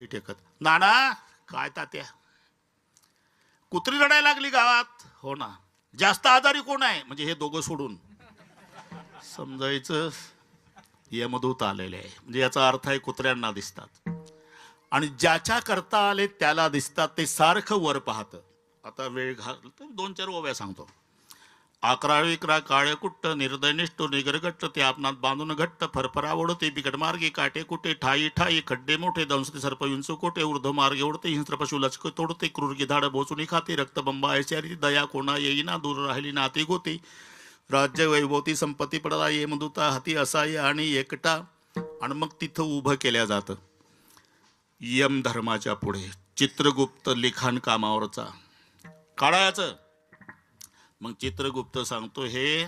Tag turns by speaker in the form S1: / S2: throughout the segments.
S1: टेकत नाना काय तात्या कुत्री रडायला लागली गावात. हो ना, जास्त आजारी कोण आहे म्हणजे हे दोघं सोडून समजायचं यमदूत आलेले आहे. म्हणजे याचा अर्थ आहे कुत्र्यांना दिसतात आणि ज्याच्या करता आले त्याला दिसतात. ते सारखं वर पाहतं. आता वेळ घाल तर 2-4 ओव्या सांगतो. 11 काळे कुट्ट निर्दयनिष्ठ निगरगट्ट ते आपणात बांधून घट्ट फरफरा ओढते बिकट मार्गे काटे कुटे ठाई ठाई खड्डे मोठे दंसते सर्प विंचू कोटे ऊर्ध्व मार्गे ओढते हिंस्र पशु लचक तोडते क्रूर गिधाड बोचुनी खाते रक्तबंबा ऐचारी दया कोणा येईना दूर राहिली नाती गोते राज्य वैभवती संपत्ती पडला येमदूता हाती असाय आणि एकटा. आणि मग तिथं उभं केल्या जातं यम धर्माच्या पुढे चित्रगुप्त लिखाण कामावरचा काढायचं. मग चित्रगुप्त सांगतो हे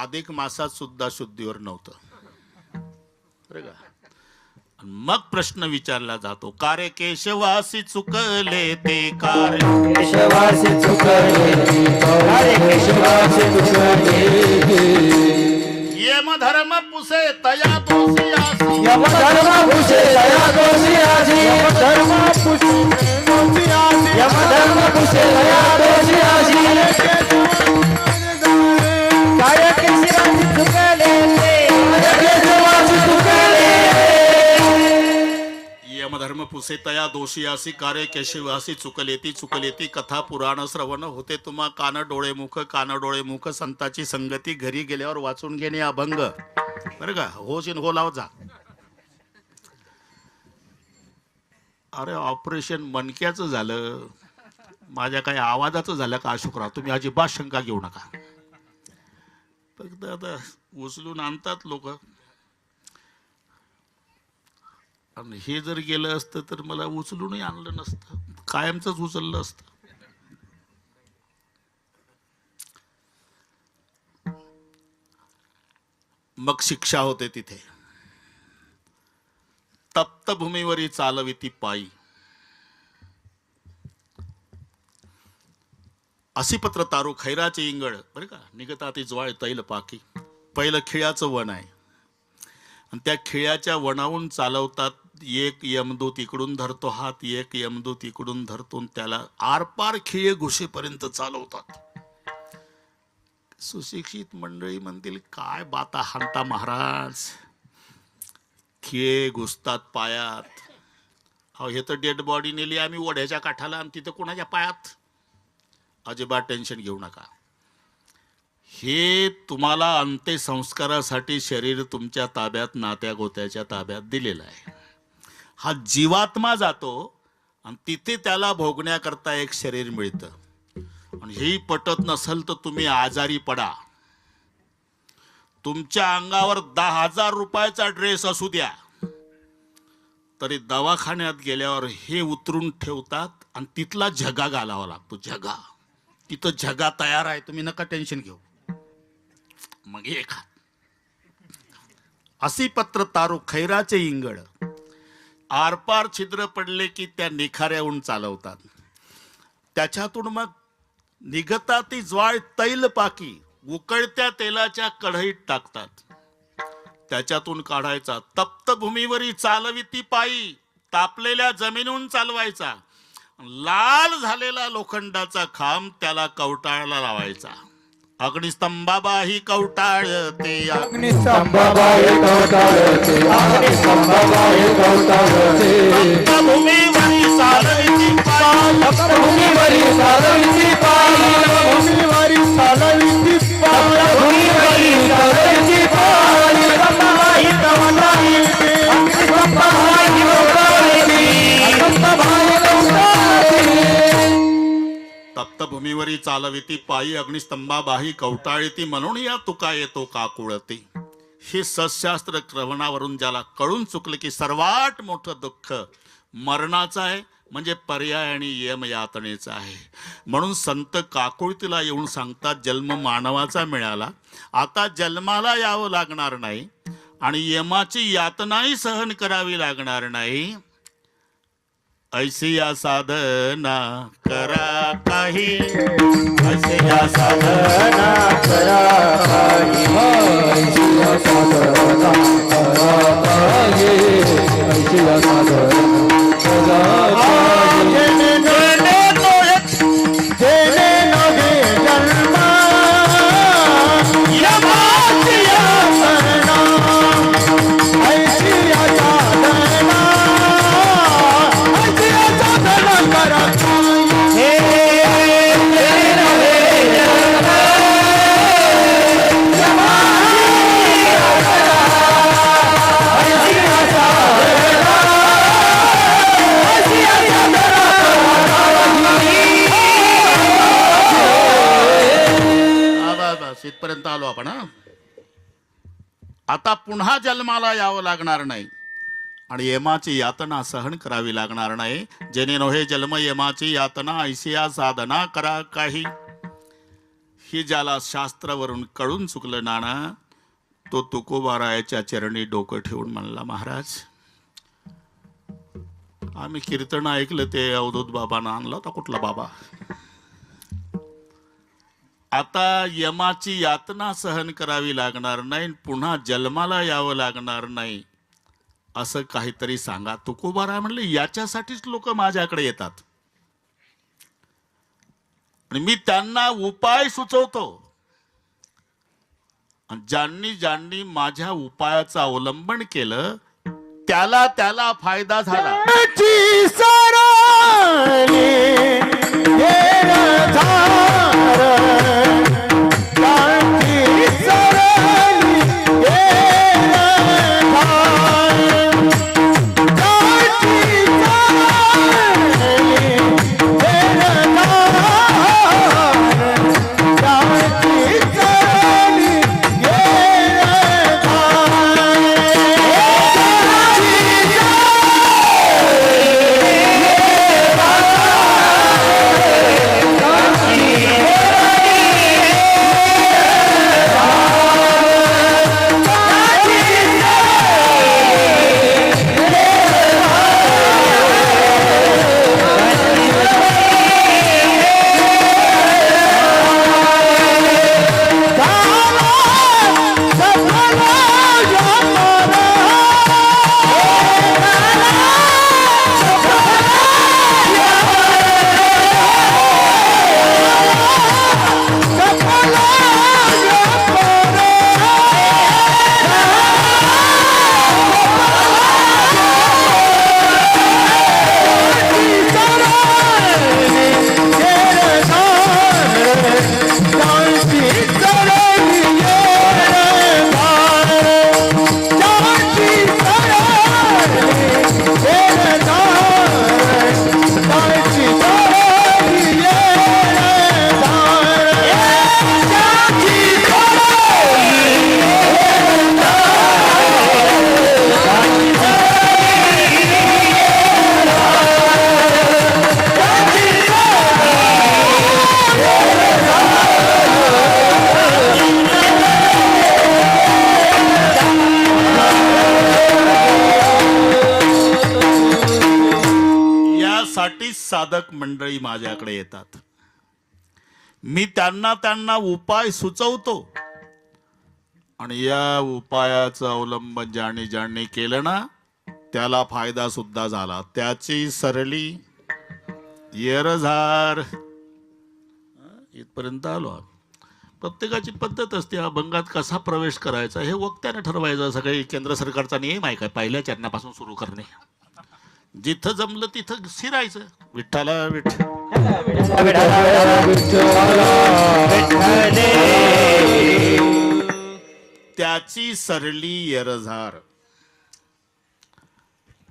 S1: अधिक मासात सुद्धा शुद्धीवर नव्हतं बरं का. मग प्रश्न विचारला जातो कार्य केशवासी चुकले ते कार्य
S2: केशवासी चुकले कार्य केशवासी चुकले
S1: यम धर्म पुसे तया दोषी आसी
S2: यम धर्म पुसे तया दोषी आसी यम धर्म पुसे दोषी आसी यम धर्म पुसे तया दोषी आसी कार्य केशवासी चुकले कार्य केशवासी चुकले
S1: यमधर्म पुसे तया दोषी आसी कार्य केशवासी चुकलेती कथा पुराण श्रवण होते तुम्हा कान डोळे मुख संताची संगती घरी गेल्यावर वाचून घेणे अभंग बरं का. होशीन हो लाव जा. अरे ऑपरेशन मणक्याचं झालं माझ्या काही आवाजाचं झालं का अशोकराव तुम्ही अजिबात शंका घेऊ नका. फक्त आता उचलून आणतात लोक आणि हे जर गेलं असतं तर मला उचलूनही आणलं नसतं कायमचंच उचललं असतं. मग शिक्षा होते तिथे तप्त भूमीवरी चालविती पायी अशी पत्र तारू खैराचे इंगळ बरं का निघता ती ज्वाळ तैल पाकी. पहिलं खिळ्याचं वन आहे आणि त्या खिळ्याच्या वनावून चालवतात. एक यमदूत इकडून धरतो हात एक यमदूत इकडून धरतो त्याला आरपार खिळे घुसेपर्यंत चालवतात. सुशिक्षित मंडळी म्हणतील काय बाता हाणता महाराज खिळे घुसतात पायात. अहो हे तर डेड बॉडी नेली आम्ही ओढ्याच्या काठाला आणि तिथं कोणाच्या पायात. अजिबात टेन्शन घेऊ नका. हे तुम्हाला अंत्यसंस्कारासाठी शरीर तुमच्या ताब्यात नात्या गोत्याच्या ताब्यात दिलेलं आहे. हा जीवात्मा जातो आणि तिथे त्याला भोगण्याकरता एक शरीर मिळतं. आणि हेही पटत नसेल तर तुम्ही आजारी पडा. तुमच्या अंगावर 10,000 रुपयाचा ड्रेस असू द्या तरी दवाखान्यात गेल्यावर हे उतरून ठेवतात आणि तिथला झगा घालावा लागतो. झगा तिथं झगा तयार आहे तुम्ही नका टेन्शन घेऊ. मग एक अशी पत्र तारू खैराचे इंगळ आरपार छिद्र पडले की त्या निखाऱ्याहून चालवतात. त्याच्यातून मग निघता ती ज्वाळ तैल पाकी उकळत्या तेलाच्या कढईत टाकतात. त्याच्यातून काढायचा तप्त भूमीवरी चालविती पायी तापलेल्या जमिनीहून चालवायचा. लाल झालेला लोखंडाचा खांब त्याला कवटाळला लावायचा. अग्निस्तंभाबाही कवटाळते
S2: अग्निस्तंभाबाई कवटाळते अग्निस्तंभाबाई कवटाळते
S1: भूमीवरी चालविती पायी
S2: भूमीवरी चालविती पायी भूमीवरी चालविती पायी भूमीवरी चालविती पायी अग्निस्तंभाबाई कवटाळते अग्निस्तंभाबाई कवटाळते अग्निस्तंभाबाई कवटाळते
S1: तप्त भूमीवरी चालविती पायी अग्निस्तंभाबाही कवटाळती म्हणून या तुका येतो काकुळती. हे सशास्त्र क्रवणावरून ज्याला कळून चुकलं की सर्वात मोठं दुःख मरणाचं आहे म्हणजे पर्याय आणि यम यातनेचा आहे. म्हणून संत काकुळतीला येऊन सांगतात जन्म मानवाचा मिळाला आता जन्माला यावं लागणार नाही आणि यमाची यातनाही सहन करावी लागणार नाही. ऐसी या साधना करा काही ऐसी या
S2: साधना करा काही ऐसी या साधना करा काही ऐसी या साधना
S1: आपण हं? आता पुन्हा जन्माला यावं लागणार नाही आणि यमाची यातना सहन करावी लागणार नाही. जेणे नोहे जन्म यमाची यातना ऐसिया साधना करा काही. ही ज्याला शास्त्रावरून कळून चुकलं नाना तो तुकोबारायाच्या चरणी डोकं ठेवून म्हणला, महाराज आम्ही कीर्तन ऐकलं ते अवधूत बाबांना आणला होता. कुठला बाबा? आता यमाची यातना सहन करावी लागणार नाही, पुन्हा जन्माला यावं लागणार नाही असं काहीतरी सांगा. तुकोबाराय म्हणले याच्यासाठीच लोक माझ्याकडे येतात आणि मी त्यांना उपाय सुचवतो. ज्यांनी ज्यांनी माझ्या उपायाचं अवलंबन केलं त्याला त्याला फायदा झाला. साधक मंडळी माझ्याकडे येतात. मी त्यांना उपाय सुचवतो आणि या उपायाचं अवलंबन ज्यांनी ज्यांनी केलं ना त्याला फायदा सुद्धा झाला. त्याची सरली येरझार. इथपर्यंत आलो. प्रत्येकाची पद्धत असते. अभंगात कसा प्रवेश करायचा हे वक्त्याने ठरवायचं. सगळे केंद्र सरकारचा नियम आहे काय? पहिल्या चरणापासून सुरू करणे. जिथं जमलं तिथं शिरायचं. विठ्ठला विठ्ठल त्याची सरली येरझार.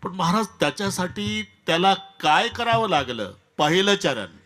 S1: पण महाराज त्याच्यासाठी त्याला काय करावं लागलं? पहिलं चरण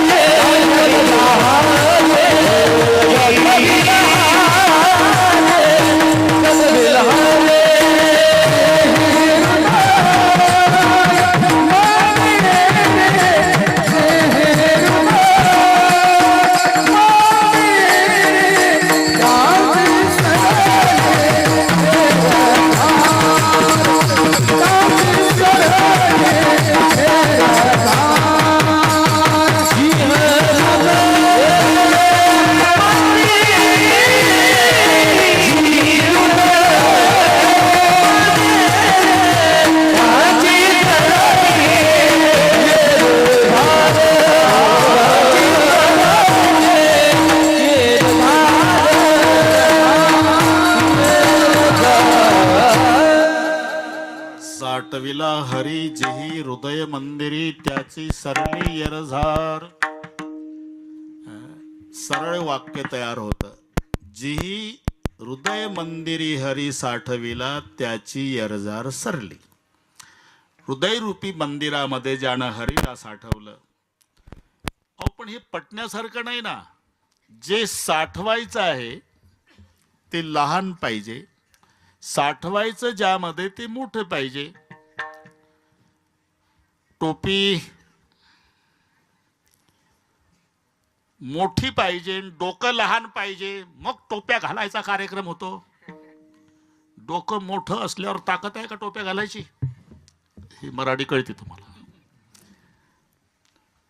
S2: Yeah.
S1: साठविला हरी जिही हृदय मंदिरी त्याची सरली यरझार. सरळ वाक्य तयार होतं. जिही हृदय मंदिरी हरी साठविला त्याची यरझार सरली. हृदयरूपी मंदिरामध्ये ज्यानं हरीला साठवलं. अहो पण हे पटण्यासारखं नाही ना. जे साठवायचं आहे ते लहान पाहिजे, साठवायचं ज्यामध्ये ते मोठं पाहिजे. टोपी मोठी पाहिजे, डोकं लहान पाहिजे, मग टोप्या घालायचा कार्यक्रम होतो. डोकं मोठं असल्यावर ताकद आहे का टोप्या घालायची? ही मराठी कळते तुम्हाला.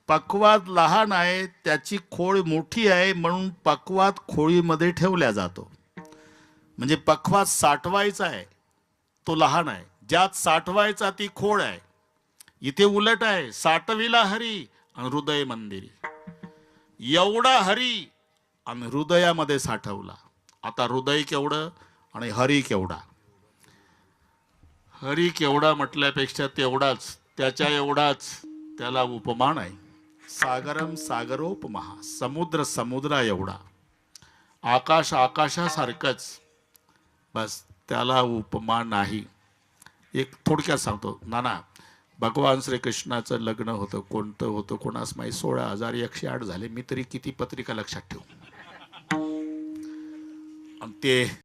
S1: पक्वात लहान आहे, त्याची खोळ मोठी आहे, म्हणून पक्वात खोळीमध्ये ठेवल्या जातो. म्हणजे पक्वात साठवायचा आहे तो लहान आहे, ज्यात साठवायचा ती खोळ आहे. इथे उलट आहे. साठविला हरी आणि हृदय मंदिरी. एवढा हरी आणि हृदयामध्ये साठवला. आता हृदय केवढं आणि हरी केवढा? हरी केवढा म्हटल्यापेक्षा तेवढाच, त्याच्या एवढाच त्याला उपमान आहे. सागरम सागरोपमहा. समुद्र समुद्रा एवढा, आकाश आकाशासारखंच, बस त्याला उपमा नाही. एक थोडक्यात सांगतो नाना. भगवान श्रीकृष्णाचं लग्न होतं, कोणतं होतं कोणास माहीत, 16,108 झाले. मी तरी किती पत्रिका लक्षात ठेवू. आणि ते